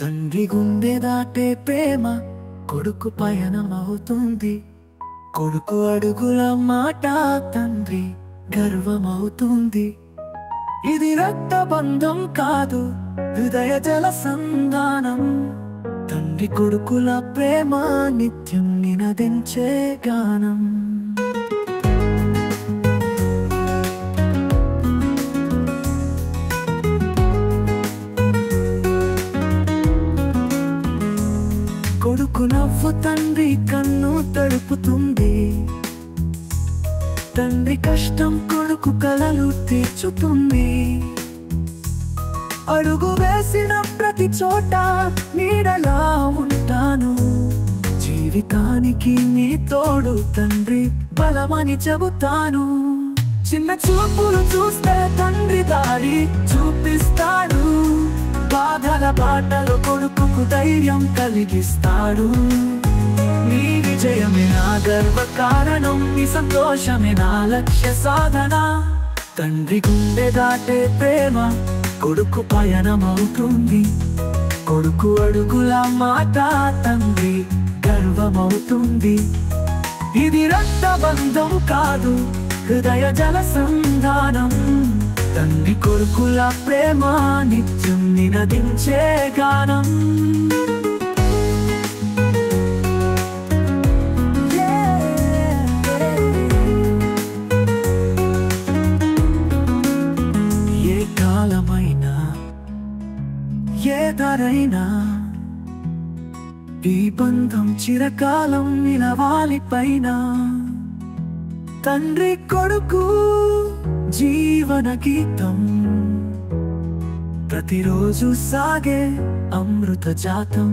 తండ్రి గుండె దాటే ప్రేమ కొడుకు పయనమవుతుంది. కొడుకు అడుగుల మాట తండ్రి గర్వమవుతుంది. ఇది రక్తబంధం కాదు, హృదయ జల సంధానం. తండ్రి కొడుకుల ప్రేమ నిత్యం నినదించే గానం. కొడుకు నవ్వు తండ్రి కన్ను తడుపుతుంది. తండ్రి కష్టం కొడుకు కలలు తీర్చుతుంది. అడుగు వేసిన ప్రతి చోట నీడలా ఉంటాను. జీవితానికి నీ తోడు తండ్రి బలమని చెబుతాను. చిన్న చూపులు చూస్తే తండ్రి దారి చూపిస్తాడు. బాధల బాటలో కొడుకుకు ధైర్యం కలిగిస్తాడు. నీ విజయమే నా గర్వ కారణం, నీ సంతోషమే నా లక్ష్య సాధన. తండ్రి గుండె దాటే ప్రేమ కొడుకు పయనమవుతుంది. కొడుకు అడుగుల మాట తండ్రి గర్వమవుతుంది. ఇది రక్తబంధం కాదు, హృదయ జల సంధానం. తండ్రి కొడుకుల ప్రేమ నిత్యం నినదించే గానం. ఏ కాలమైనా ఏ ధరైనా ఈ బంధం చిరకాలం నిలవాలి పైన. తండ్రి కొడుకు జీవన గీతం, ప్రతిరోజు సాగే అమృత జాతం.